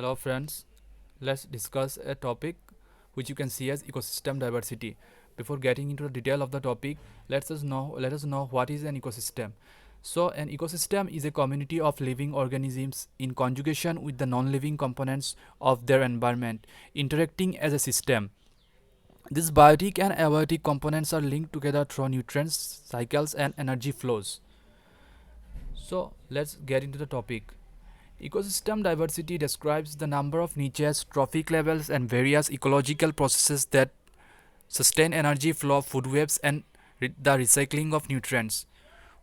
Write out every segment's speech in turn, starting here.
Hello friends, let's discuss a topic which you can see as ecosystem diversity. Before getting into the detail of the topic, let us know what is an ecosystem. So an ecosystem is a community of living organisms in conjugation with the non-living components of their environment, interacting as a system. These biotic and abiotic components are linked together through nutrients cycles and energy flows. So let's get into the topic. Ecosystem diversity describes the number of niches, trophic levels, and various ecological processes that sustain energy flow, food webs, and the recycling of nutrients.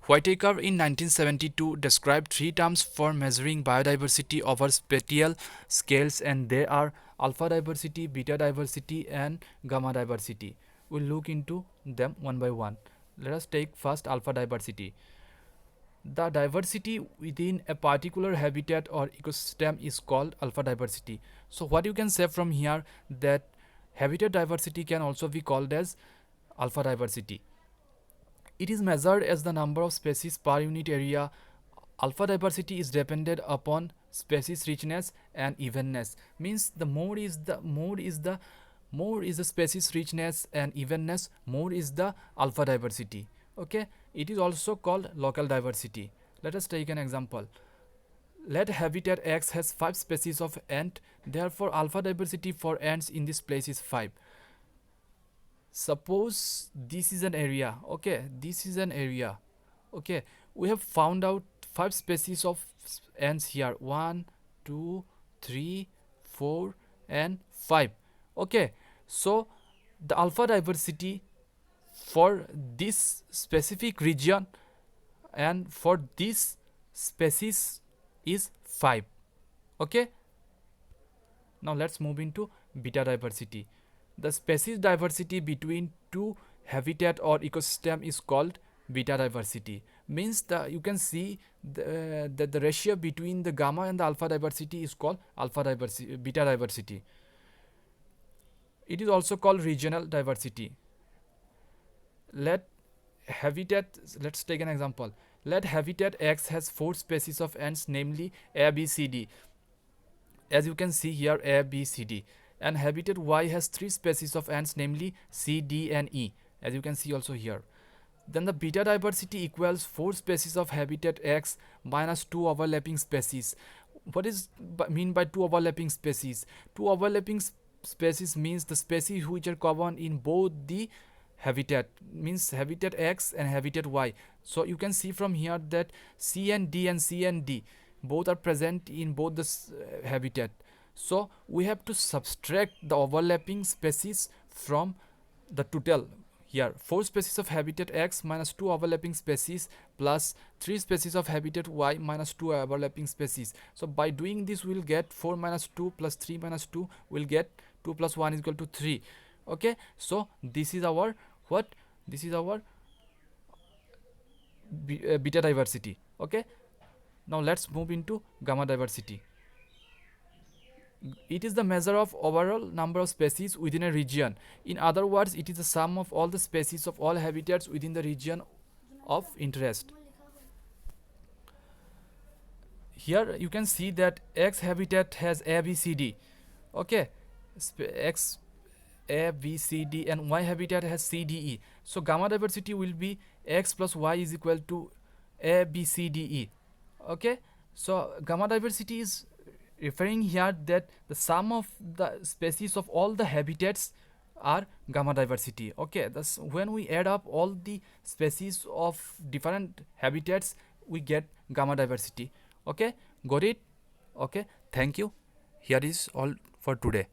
Whitaker in 1972 described three terms for measuring biodiversity over spatial scales, and they are alpha diversity, beta diversity, and gamma diversity. We'll look into them one by one. Let us take first alpha diversity. The diversity within a particular habitat or ecosystem is called alpha diversity. So what you can say from here, that habitat diversity can also be called as alpha diversity. It is measured as the number of species per unit area. Alpha diversity is dependent upon species richness and evenness. Means the more is the species richness and evenness, more is the alpha diversity. Okay, it is also called local diversity. Let us take an example. Let habitat X has 5 species of ant, therefore alpha diversity for ants in this place is 5. Suppose this is an area. Okay, this is an area. Okay, we have found out 5 species of ants here. 1, 2, 3, 4 and 5. Okay, so the alpha diversity for this specific region and for this species is 5. Okay, now let's move into beta diversity. The species diversity between two habitat or ecosystem is called beta diversity. Means you can see that the ratio between the gamma and the alpha diversity is called beta diversity. It is also called regional diversity. Let's take an example. Let habitat X has 4 species of ants, namely A, B, C, D. As you can see here, A, B, C, D. And habitat Y has 3 species of ants, namely C, D and E, as you can see also here. Then the beta diversity equals 4 species of habitat X minus 2 overlapping species. What is mean by 2 overlapping species? 2 overlapping species means the species which are common in both the habitat, means habitat X and habitat Y. So you can see from here that C and D both are present in both the habitat. So we have to subtract the overlapping species from the total. Here 4 species of habitat X minus 2 overlapping species plus 3 species of habitat Y minus 2 overlapping species. So by doing this we will get 4 minus 2 plus 3 minus 2 will get 2 plus 1 is equal to 3. Okay, so this is our what? This is our beta diversity. Okay, now let's move into gamma diversity. It is the measure of overall number of species within a region. In other words, it is the sum of all the species of all habitats within the region of interest. Here you can see that X habitat has A, B, C, D. Okay, X, A, B, C, D and Y habitat has C, D, E. So gamma diversity will be X plus Y is equal to A, B, C, D, E. Okay, so gamma diversity is referring here that the sum of the species of all the habitats are gamma diversity. Okay, thus when we add up all the species of different habitats we get gamma diversity. Okay, got it? Okay, thank you. Here is all for today.